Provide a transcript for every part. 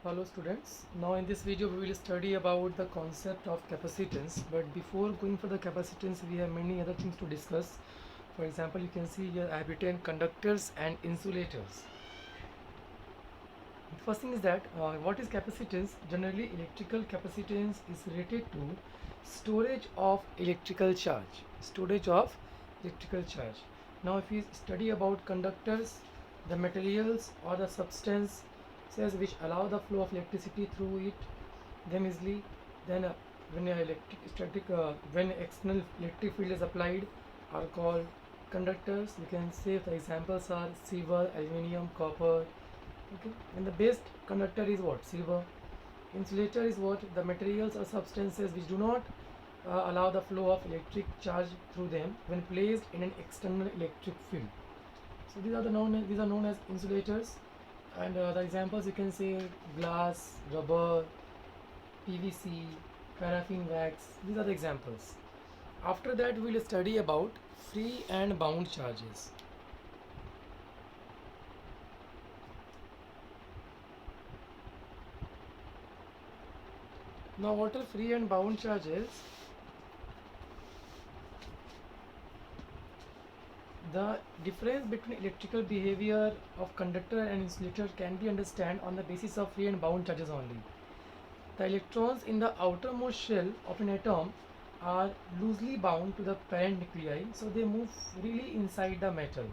Hello students. Now in this video we will study about the concept of capacitance, but before going for the capacitance we have many other things to discuss. For example, you can see here I have written conductors and insulators. The first thing is that what is capacitance? Generally electrical capacitance is related to storage of electrical charge. Storage of electrical charge. Now if we study about conductors, the materials or the substances which allow the flow of electricity through it them easily, then when external electric field is applied are called conductors. You can say the examples are silver, aluminium, copper. Okay, and the best conductor is what? Silver. Insulator is what? The materials or substances which do not allow the flow of electric charge through them when placed in an external electric field. So these are known as insulators, and the examples you can say glass, rubber, PVC, paraffin wax. These are the examples. After that, we will study about free and bound charges. Now, what are free and bound charges? The difference between electrical behavior of conductor and insulator can be understood on the basis of free and bound charges only. The electrons in the outermost shell of an atom are loosely bound to the parent nuclei, so they move freely inside the metal.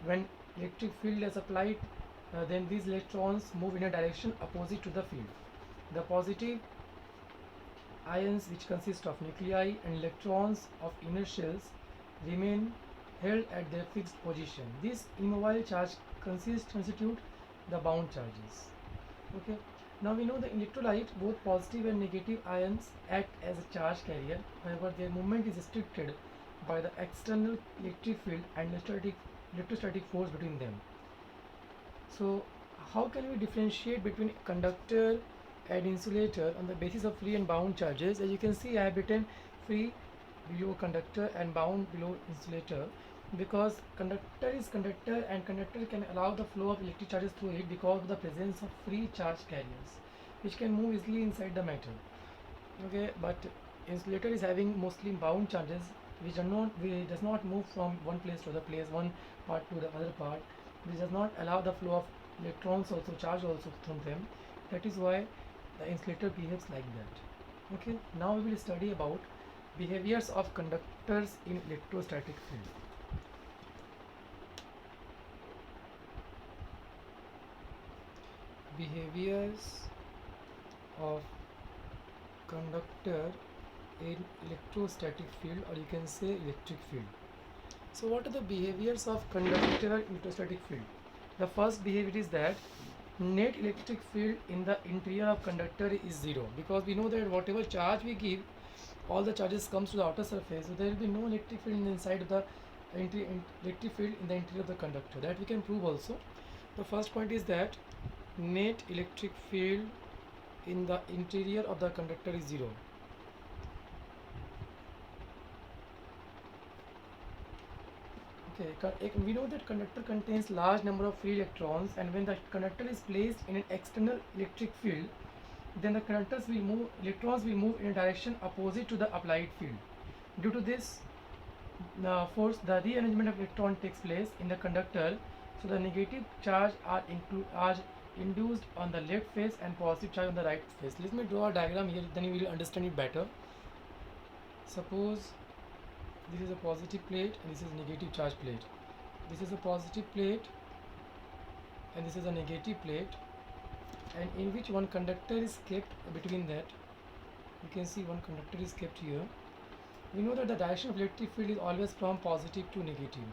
When electric field is applied, then these electrons move in a direction opposite to the field. The positive ions, which consist of nuclei and electrons of inner shells, remain held at their fixed position. These immobile charge constitute the bound charges. Okay. Now we know the electrolyte, both positive and negative ions act as a charge carrier. However, their movement is restricted by the external electric field and electrostatic force between them. So, how can we differentiate between conductor and insulator on the basis of free and bound charges? As you can see, I have written free below conductor and bound below insulator, because conductor is conductor and conductor can allow the flow of electric charges through it because of the presence of free charge carriers which can move easily inside the metal. Okay, but insulator is having mostly bound charges which does not move from one place to other place, one part to the other part, which does not allow the flow of electrons also, charge also through them. That is why the insulator behaves like that. Okay, now we will study about behaviors of conductors in electrostatic field. Behaviors of conductor in electrostatic field, or you can say electric field. So what are the behaviors of conductor in electrostatic field? The first behavior is that net electric field in the interior of conductor is zero, because we know that whatever charge we give, all the charges comes to the outer surface, so there will be no electric field inside of the electric field in the interior of the conductor. That we can prove also. The first point is that net electric field in the interior of the conductor is zero. Okay, we know that conductor contains large number of free electrons, and when the conductor is placed in an external electric field, then the electrons will move in a direction opposite to the applied field. Due to this force, the rearrangement of electron takes place in the conductor, so the negative charge are induced on the left face and positive charge on the right face. Let me draw a diagram here, then you will understand it better. Suppose this is a positive plate and this is a negative charge plate. This is a positive plate and this is a negative plate, and in which one conductor is kept between that. You can see one conductor is kept here. We know that the direction of electric field is always from positive to negative.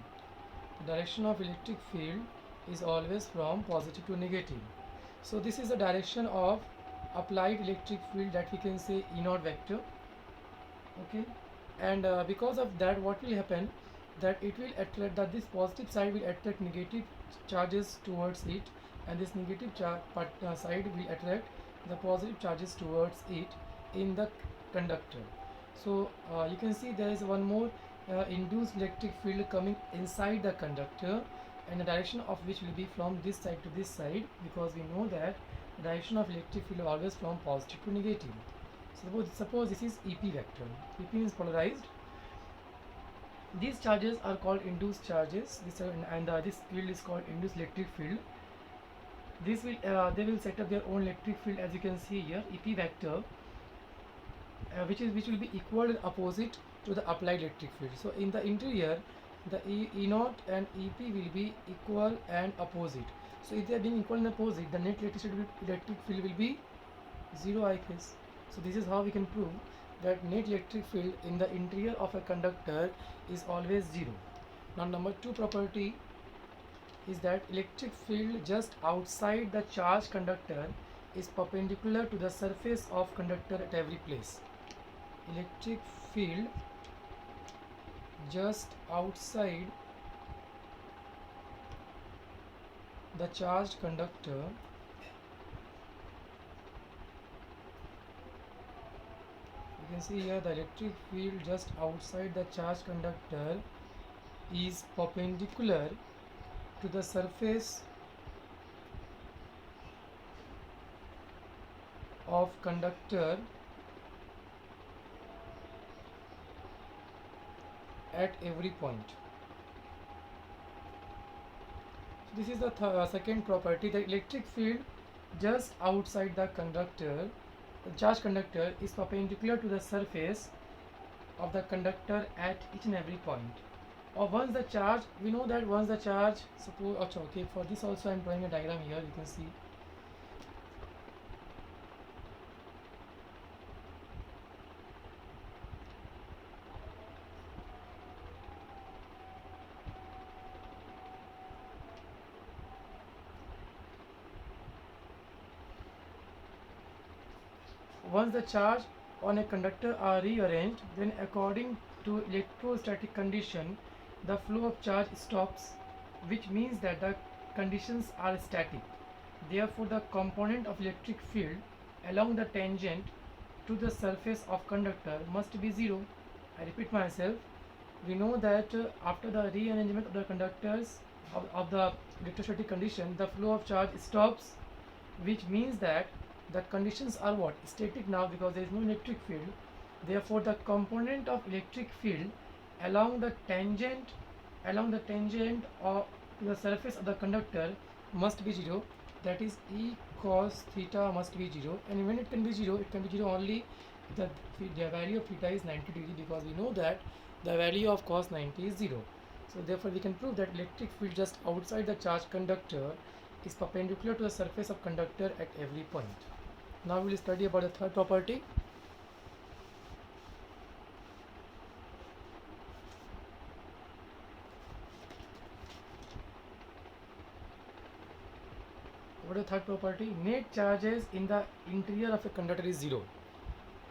The direction of electric field is always from positive to negative. So this is the direction of applied electric field, that we can say E naught vector. Okay, and because of that, what will happen, that it will attract, that this positive side will attract negative charges towards it, and this negative side will attract the positive charges towards it in the conductor. So you can see there is one more induced electric field coming inside the conductor, and the direction of which will be from this side to this side, because we know that direction of electric field always from positive to negative. Suppose this is EP vector. EP is polarized. These charges are called induced charges. This field is called induced electric field. This will they will set up their own electric field, as you can see here, EP vector, which will be equal and opposite to the applied electric field. So in the interior, the E naught and EP will be equal and opposite. So if they are being equal and opposite, the net electric field will be zero, I guess. So this is how we can prove that net electric field in the interior of a conductor is always zero. Now number 2 property is that electric field just outside the charged conductor is perpendicular to the surface of conductor at every place. Electric field just outside the charged conductor you can see here the electric field just outside the charged conductor is perpendicular to the surface of conductor at every point. So this is the second property. The electric field just outside the conductor, the charged conductor, is perpendicular to the surface of the conductor at each and every point. Or once the charge, we know that once the charge, suppose, okay, for this also I am drawing a diagram here, you can see. Once the charge on a conductor are rearranged, then according to electrostatic condition, the flow of charge stops, which means that the conditions are static. Therefore, the component of electric field along the tangent to the surface of conductor must be zero. I repeat myself. We know that after the rearrangement of the conductors of the electrostatic condition, the flow of charge stops, which means that the conditions are what? Static now, because there is no electric field. Therefore, the component of electric field along the tangent or to the surface of the conductor must be zero. That is, E cos theta must be zero. And when it can be zero, it can be zero only if the value of theta is 90 degree, because we know that the value of cos 90 is zero. So therefore, we can prove that electric field just outside the charged conductor is perpendicular to the surface of conductor at every point. Now we will study about the third property. What is the third property? Net charges in the interior of a conductor is zero.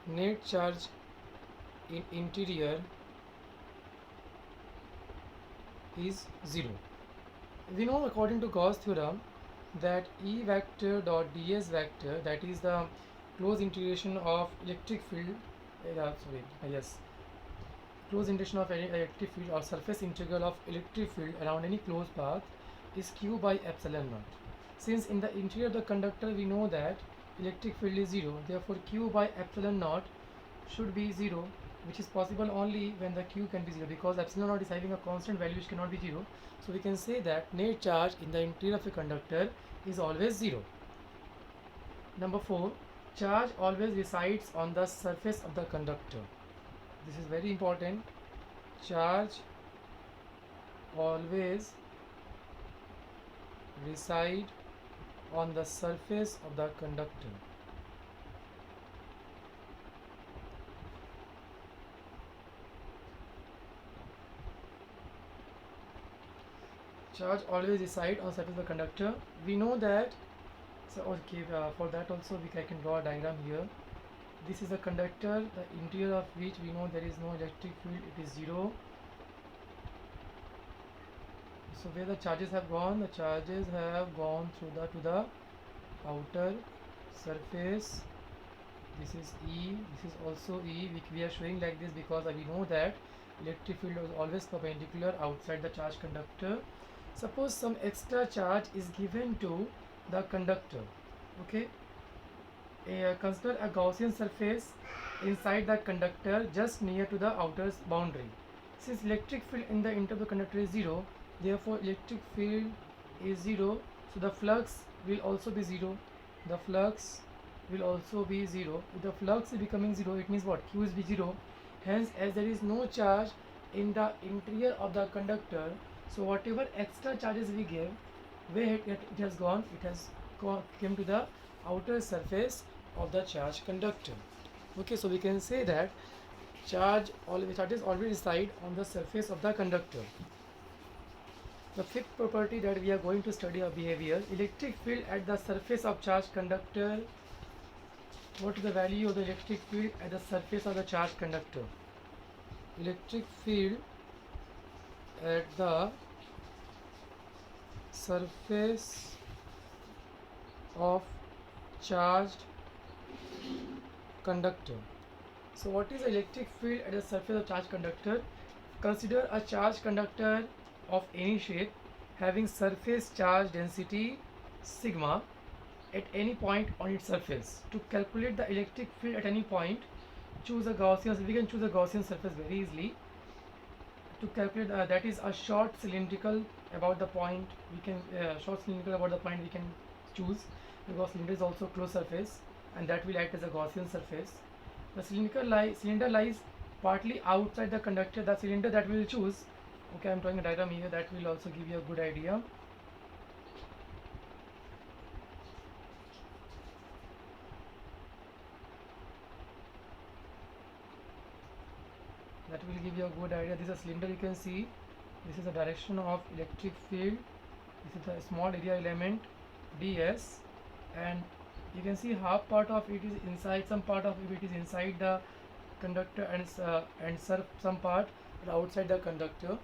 Net charge in interior is zero. We know according to Gauss theorem that E vector dot ds vector, that is the closed integration of electric field, closed integration of any electric field or surface integral of electric field around any closed path is q by epsilon naught. Since in the interior of the conductor we know that electric field is zero, therefore q by epsilon naught should be zero, which is possible only when the q can be zero, because epsilon naught is having a constant value which cannot be zero. So we can say that net charge in the interior of a conductor is always zero. Number 4, charge always resides on the surface of the conductor. This is very important. Charge always reside on the surface of the conductor. Charge always reside on surface of the conductor. We know that. So okay, for that also I can draw a diagram here. This is a conductor, the interior of which we know there is no electric field, it is zero. So where the charges have gone? The charges have gone through to the outer surface. This is E, this is also E, which we are showing like this because we know that electric field is always perpendicular outside the charged conductor. Suppose some extra charge is given to the conductor. Okay, consider a Gaussian surface inside the conductor just near to the outer boundary. Since electric field in the internal conductor is zero, therefore electric field is zero, so the flux will also be zero. The flux will also be zero. If the flux is becoming zero, it means what? Q is be zero. Hence, as there is no charge in the interior of the conductor, so whatever extra charges we give, where it has gone, it has came to the outer surface of the charged conductor. Okay, so we can say that charges always reside on the surface of the conductor. The fifth property that we are going to study of behavior, electric field at the surface of charged conductor. What is the value of the electric field at the surface of the charged conductor? Electric field at the surface of charged conductor. So what is the electric field at the surface of charged conductor? Consider a charged conductor of any shape having surface charge density sigma at any point on its surface. To calculate the electric field at any point, choose a Gaussian. We can choose a Gaussian surface very easily. To calculate that is a short cylindrical about the point. We can short cylindrical about the point we can choose, because cylinder is also closed surface, and that will act as a Gaussian surface. The cylinder lies partly outside the conductor. The cylinder that we will choose, okay, I am drawing a diagram here that will also give you a good idea. That will give you a good idea. This is a cylinder, you can see. This is the direction of electric field. This is the small area element ds, and you can see half part of it is inside, some part of it is inside the conductor, and some part outside the conductor.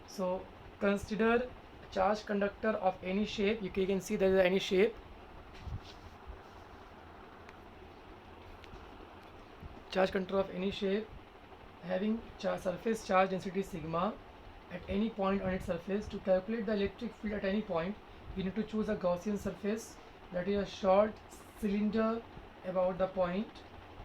So consider charged conductor of any shape. You can see there is any shape. Charge conductor of any shape having surface charge density sigma at any point on its surface. To calculate the electric field at any point, we need to choose a Gaussian surface, that is a short cylinder about the point.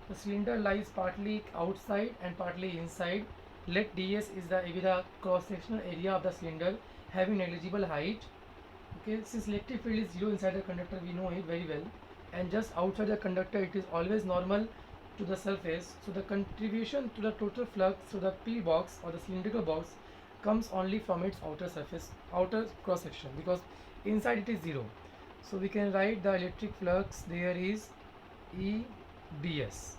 The cylinder lies partly outside and partly inside. Let ds is the cross-sectional area of the cylinder having negligible height. Okay, since electric field is zero inside the conductor, we know it very well, and just outside the conductor it is always normal to the surface. So the contribution to the total flux through the P box or the cylindrical box comes only from its outer surface, outer cross section, because inside it is zero. So we can write the electric flux there is E ds.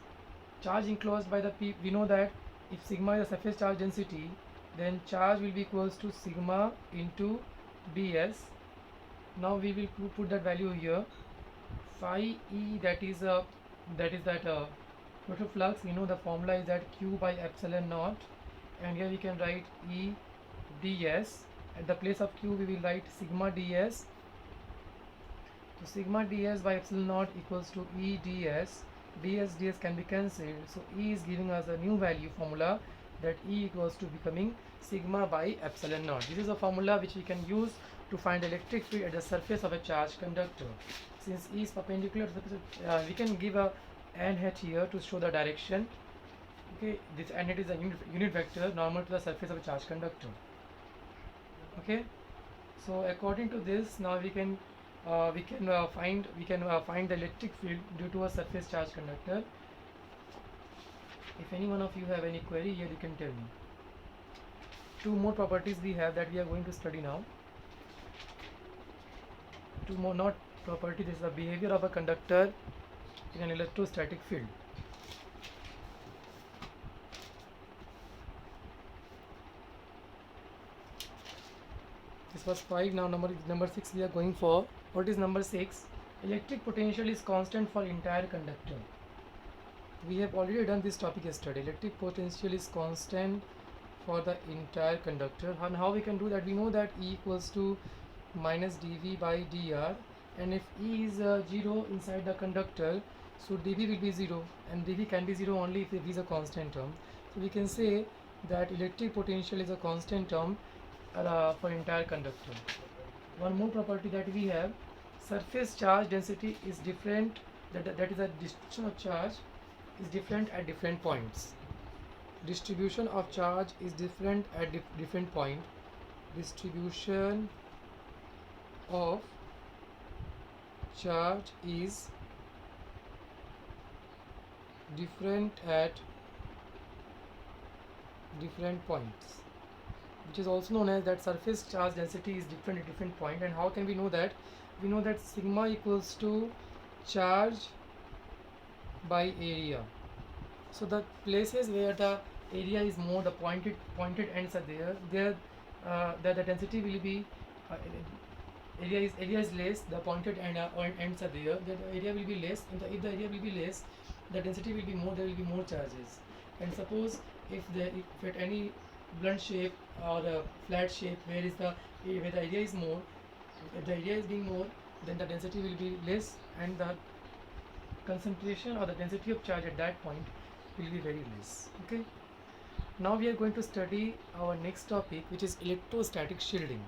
Charge enclosed by the P, we know that if sigma is the surface charge density, then charge will be equals to sigma into ds. Now we will put that value here. Phi E, that is total flux. We know the formula is that Q by epsilon naught, and here we can write E ds. At the place of Q we will write sigma ds. So sigma ds by epsilon naught equals to E ds. ds can be cancelled, so E is giving us a new value formula, that E equals to becoming sigma by epsilon naught. This is a formula which we can use to find electric field at the surface of a charged conductor. Since E is perpendicular to the surface, we can give a n hat here to show the direction. Okay, this n hat is a unit vector normal to the surface of a charged conductor. Okay, so according to this, now we can find the electric field due to a surface charged conductor. If any one of you have any query here, you can tell me. Two more properties we have that we are going to study now. Two more, not property, this is the behavior of a conductor in an electrostatic field. This was 5. Now number 6 we are going for. What is number 6? Electric potential is constant for entire conductor. We have already done this topic yesterday. Electric potential is constant for the entire conductor. And how we can do that? We know that E equals to minus dV by dr, and if E is 0 inside the conductor, so dV will be 0, and dV can be 0 only if V is a constant term. So we can say that electric potential is a constant term for entire conductor. One more property that we have, surface charge density is different, that is a distribution of charge is different at different points. Distribution of charge is different at different point. Distribution of charge is different at different points, which is also known as that surface charge density is different at different point. And how can we know that? We know that sigma equals to charge by area. So the places where the area is more, the pointed ends are there the density will be uh, area is less, the pointed ends are there, the area will be less, and if the area will be less, the density will be more, there will be more charges. And suppose if at any blunt shape or a flat shape where the area is more, if the area is being more, then the density will be less, and the concentration or the density of charge at that point will be very less. Okay, now we are going to study our next topic, which is electrostatic shielding.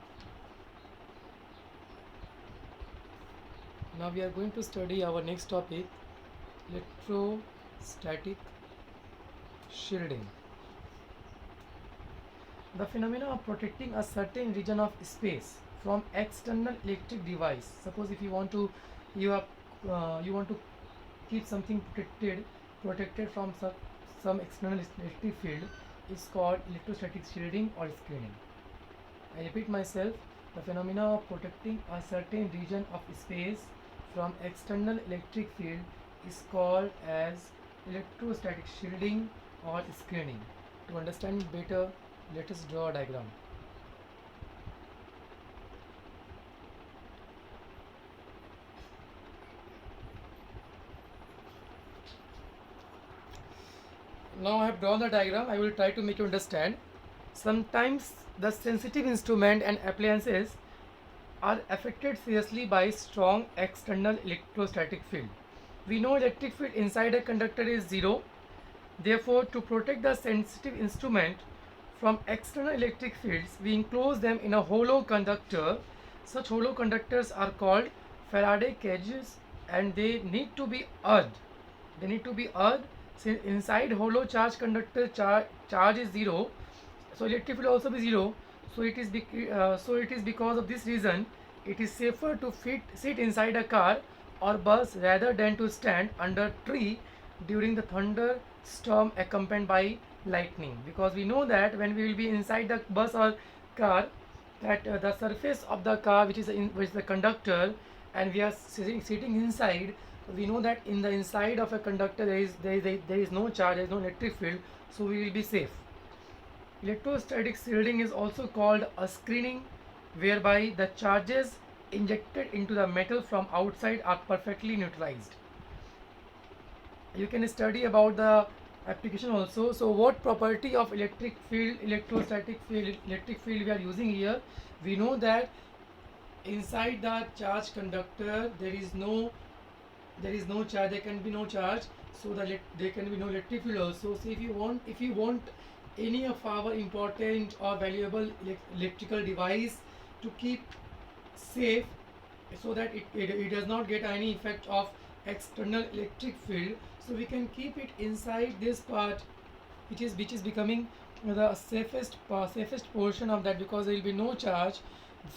Now we are going to study our next topic, electrostatic shielding. The phenomena of protecting a certain region of space from external electric device. Suppose if you want to keep something protected from some external electric field, is called electrostatic shielding or screening. I repeat myself, the phenomena of protecting a certain region of space from external electric field is called as electrostatic shielding or screening. To understand it better, let us draw a diagram. Now I have drawn the diagram. I will try to make you understand. Sometimes the sensitive instrument and appliances are affected seriously by strong external electrostatic field. We know electric field inside a conductor is zero. Therefore, to protect the sensitive instrument from external electric fields, we enclose them in a hollow conductor. Such hollow conductors are called Faraday cages, and they need to be earthed. Since inside hollow charge conductor charge is zero, so electric field also be zero. So it is because of this reason it is safer to sit inside a car or bus rather than to stand under tree during the thunderstorm accompanied by lightning, because we know that when we will be inside the bus or car, that the surface of the car, which is the conductor, and we are sitting inside, we know that in the inside of a conductor there is no charge, there is no electric field, so we will be safe. Electrostatic shielding is also called a screening, whereby the charges injected into the metal from outside are perfectly neutralized. You can study about the application also. So what property of electric field, electrostatic field, electric field we are using here? We know that inside the charge conductor there is no charge, there can be no charge, so there can be no electric field also. So if you want any of our important or valuable electrical device to keep safe, so that it does not get any effect of external electric field, so we can keep it inside this part, which is becoming the safest portion of that, because there will be no charge,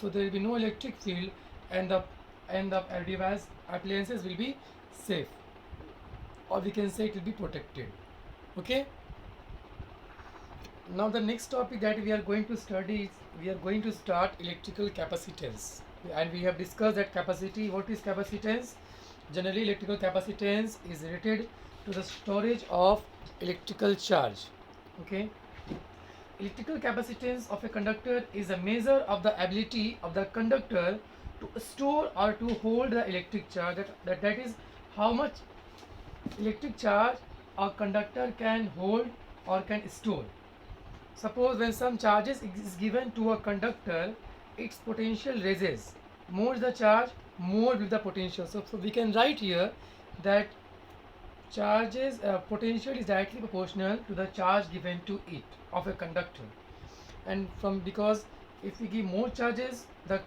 so there will be no electric field, and the device appliances will be safe, or we can say it will be protected. Okay, now the next topic that we are going to study is, we are going to start electrical capacitance. And we have discussed that capacity. What is capacitance? Generally, electrical capacitance is related to the storage of electrical charge. Okay, electrical capacitance of a conductor is a measure of the ability of the conductor to store or to hold the electric charge. That is how much electric charge a conductor can hold or can store. Suppose when some charges is given to a conductor, its potential raises. More the charge, more will the potential. So we can write here that charges potential is directly proportional to the charge given to it of a conductor. And because if we give more charges, the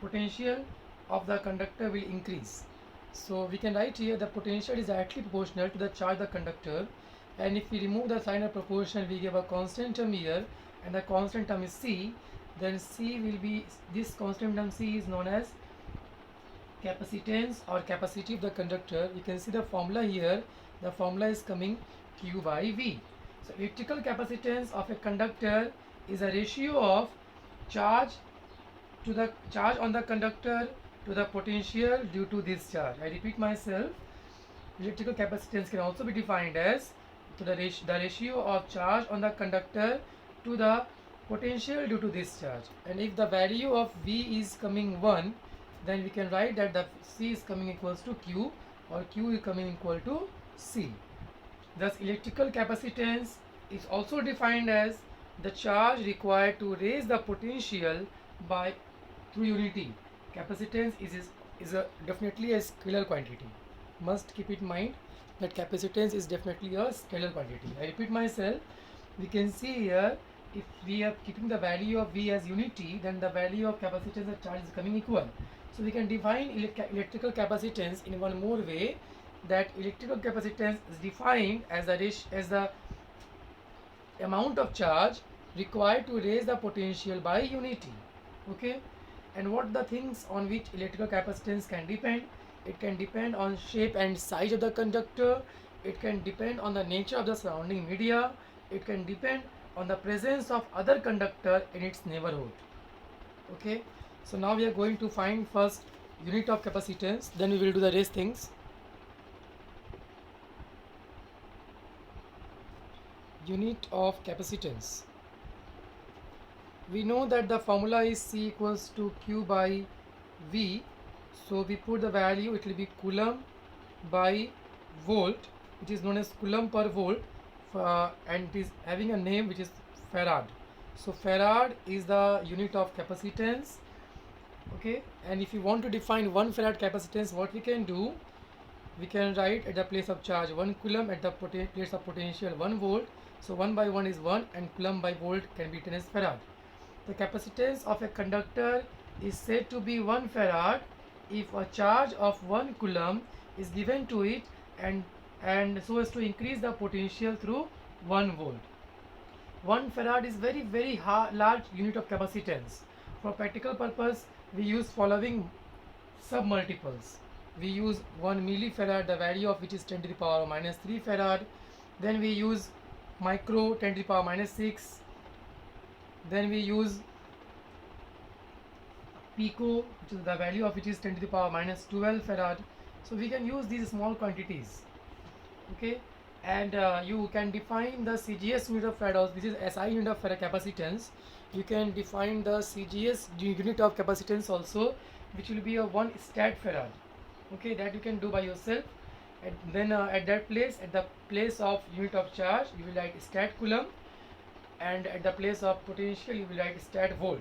potential of the conductor will increase. So we can write here the potential is directly proportional to the charge of the conductor, and if we remove the sign of proportion, we give a constant term here, and the constant term is C. Then C will be, this constant term C is known as capacitance or capacity of the conductor. You can see the formula here. The formula is coming Q by V. So electrical capacitance of a conductor is a ratio of charge to the charge on the conductor to the potential due to this charge. I repeat myself. Electrical capacitance can also be defined as the ratio of charge on the conductor to the potential due to this charge. And if the value of V is coming 1, then we can write that the C is coming equals to Q, or Q is coming equal to C. Thus electrical capacitance is also defined as the charge required to raise the potential by through unity. Capacitance is definitely a scalar quantity. Must keep it in mind that capacitance is definitely a scalar quantity. I repeat myself. We can see here, if we are keeping the value of V as unity, then the value of capacitance and charge is coming equal. So we can define electrical capacitance in one more way, that electrical capacitance is defined as the amount of charge required to raise the potential by unity. Okay, and what the things on which electrical capacitance can depend? It can depend on shape and size of the conductor. It can depend on the nature of the surrounding media. It can depend on the presence of other conductor in its neighborhood. Okay, so now we are going to find first unit of capacitance, then we will do the rest things. Unit of capacitance. We know that the formula is C equals to Q by V. So we put the value, it will be Coulomb by volt, which is known as Coulomb per volt, and it is having a name which is Farad. So Farad is the unit of capacitance. Okay, and if you want to define 1 Farad capacitance, what we can do? We can write at the place of charge 1 Coulomb, at the place of potential 1 volt. So 1 by 1 is 1, and Coulomb by volt can be written as Farad. The capacitance of a conductor is said to be 1 Farad if a charge of 1 Coulomb is given to it, and so as to increase the potential through 1 volt. 1 Farad is very large unit of capacitance. For practical purpose, we use following submultiples. We use 1 millifarad, the value of which is 10 to the power minus 3 farad. Then we use micro, 10 to the power minus 6. Then we use pico, which is the value of which is 10 to the power minus 12 farad. So we can use these small quantities. Okay, and you can define the CGS unit of farad, which is SI unit of farad capacitance. You can define the CGS unit of capacitance also, which will be a 1 stat farad. Okay, that you can do by yourself. And then at that place, at the place of unit of charge, you will write stat Coulomb, and at the place of potential, you will write stat volt.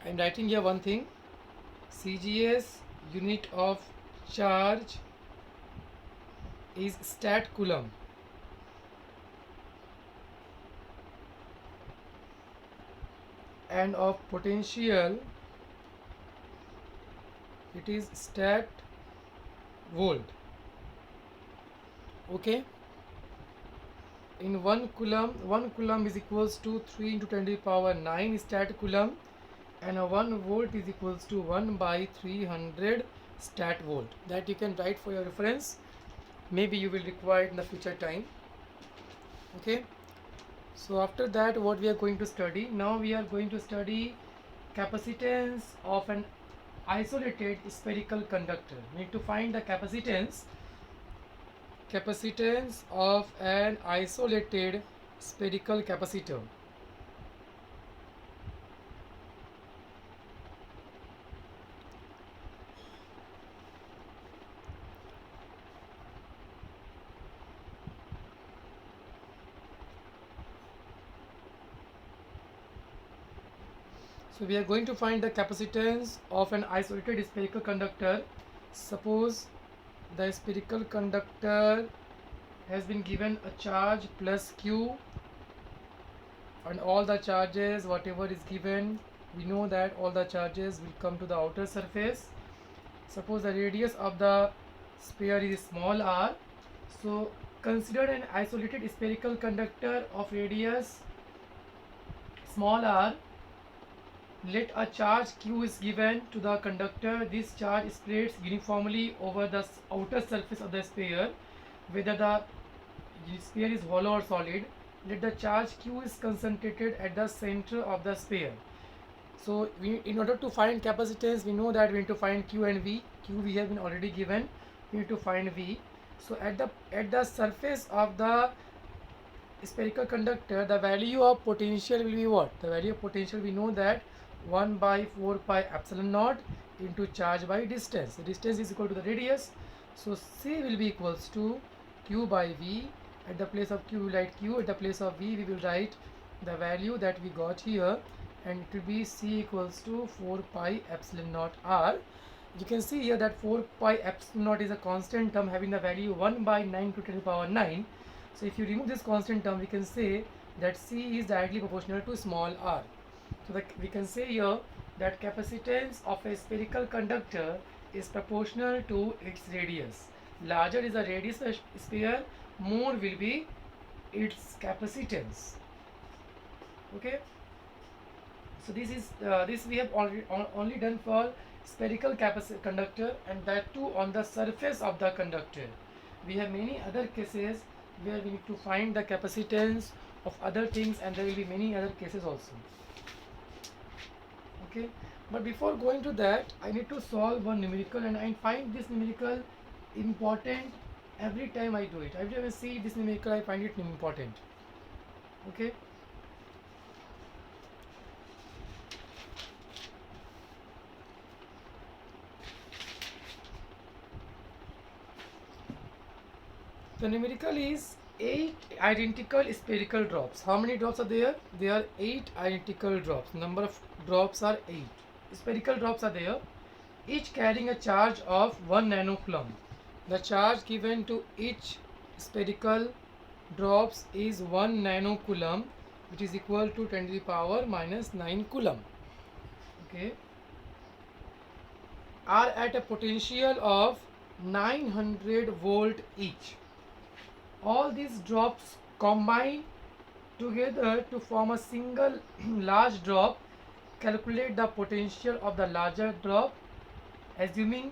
I am writing here one thing: CGS unit of charge is stat Coulomb, and of potential it is stat volt. Okay, in 1 coulomb is equals to 3 into 10 to the power 9 stat Coulomb, and a 1 volt is equals to 1 by 300 stat volt. That you can write for your reference. Maybe you will require it in the future time. Okay, so after that, what we are going to study now, we are going to study capacitance of an isolated spherical conductor. We need to find the capacitance of an isolated spherical capacitor. So we are going to find the capacitance of an isolated spherical conductor. Suppose the spherical conductor has been given a charge plus Q, and all the charges, whatever is given, we know that all the charges will come to the outer surface. Suppose the radius of the sphere is small r. So consider an isolated spherical conductor of radius small r. Let a charge q is given to the conductor. This charge spreads uniformly over the outer surface of the sphere, whether the sphere is hollow or solid. Let the charge q is concentrated at the center of the sphere. So in order to find capacitance, we know that we need to find q and v. Q we have been already given. We need to find v. So at the surface of the spherical conductor, the value of potential will be what? The value of potential, we know that 1 by 4 pi epsilon naught into charge by distance. The distance is equal to the radius. So C will be equals to Q by V. At the place of Q we will write Q. At the place of V we will write the value that we got here, and it will be C equals to 4 pi epsilon naught R. You can see here that 4 pi epsilon naught is a constant term having the value 1 by 9 to 10 to the power 9. So if you remove this constant term, we can say that C is directly proportional to small r. So we can say here that capacitance of a spherical conductor is proportional to its radius. Larger is the radius of a sphere, more will be its capacitance. Okay. So this we have only done for spherical conductor, and that too on the surface of the conductor. We have many other cases where we need to find the capacitance of other things, and there will be many other cases also. Okay, but before going to that, I need to solve one numerical, and I find this numerical important every time I do it. Every time I see this numerical, I find it important. Okay. The numerical is 8 identical spherical drops. How many drops are there? There are 8 identical drops. Number of drops are 8. Spherical drops are there, each carrying a charge of 1 nanocoulomb. The charge given to each spherical drops is 1 nanocoulomb, which is equal to 10 to the power minus 9 coulomb. Okay. Are at a potential of 900 volt each. All these drops combine together to form a single large drop. Calculate the potential of the larger drop, assuming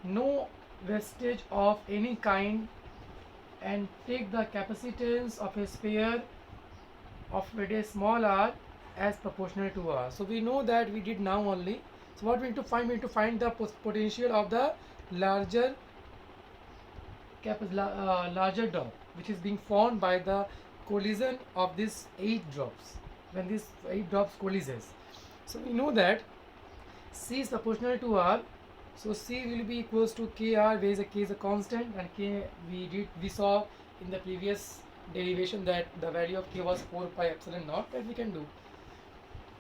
no wastage of any kind, and take the capacitance of a sphere of radius small r as proportional to r. So we know that we did now only. So what we need to find? We need to find the potential of the larger larger drop, which is being formed by the collision of these 8 drops, when these 8 drops collises. So we know that C is proportional to R. So C will be equals to KR, where is a K is a constant, and K we saw in the previous derivation that the value of K was 4 pi epsilon naught, that we can do.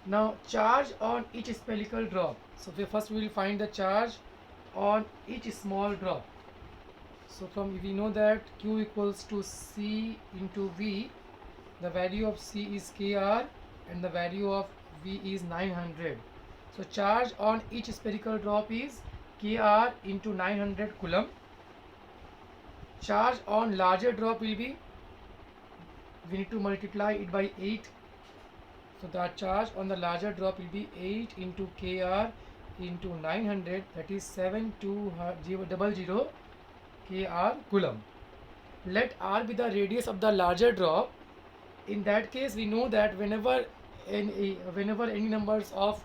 Now charge on each spherical drop. So first we will find the charge on each small drop. So we know that Q equals to C into V. The value of C is KR and the value of V is 900. So charge on each spherical drop is KR into 900 coulomb. Charge on larger drop will be, we need to multiply it by 8. So the charge on the larger drop will be 8 into KR into 900, that is 7200 KR coulomb. Let R be the radius of the larger drop. In that case, we know that whenever any numbers of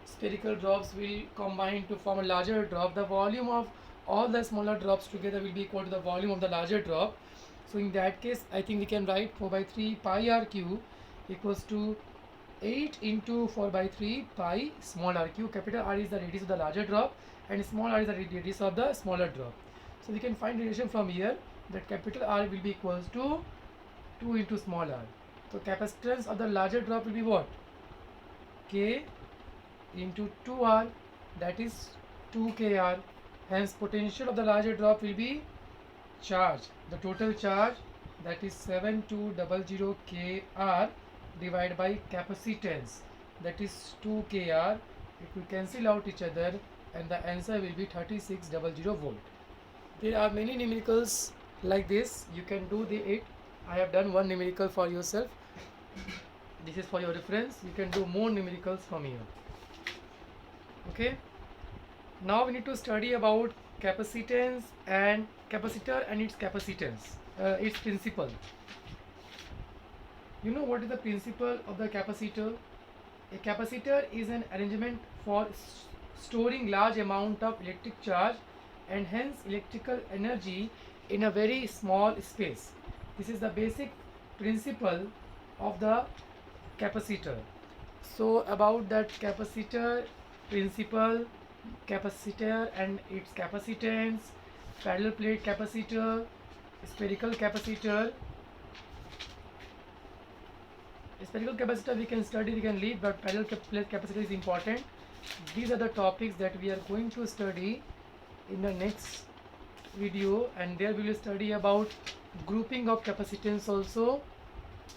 spherical drops will combine to form a larger drop, the volume of all the smaller drops together will be equal to the volume of the larger drop. So in that case, I think we can write 4 by 3 pi r cube equals to 8 into 4 by 3 pi small r cube. Capital R is the radius of the larger drop and small r is the radius of the smaller drop. So we can find relation from here that capital R will be equals to 2 into small r. So capacitance of the larger drop will be what? K into 2R, that is 2KR. Hence potential of the larger drop will be charge. The total charge, that is 7200 KR divided by capacitance, that is 2KR. It will cancel out each other. and the answer will be 3600 volt. There are many numericals like this. You can do it. I have done one numerical for yourself. This is for your reference. You can do more numericals from here. Okay. Now we need to study about capacitance and capacitor and its capacitance, its principle. You know what is the principle of the capacitor? A capacitor is an arrangement for storing large amount of electric charge and hence electrical energy in a very small space. This is the basic principle of the capacitor. So about that capacitor principle, capacitor and its capacitance, parallel plate capacitor, spherical capacitor. Spherical capacitor we can study, we can leave, but parallel plate capacitor is important. These are the topics that we are going to study in the next video, and there we will study about grouping of capacitance also.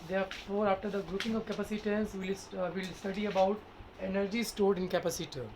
Therefore, after the grouping of capacitance, we will study about energy stored in capacitor.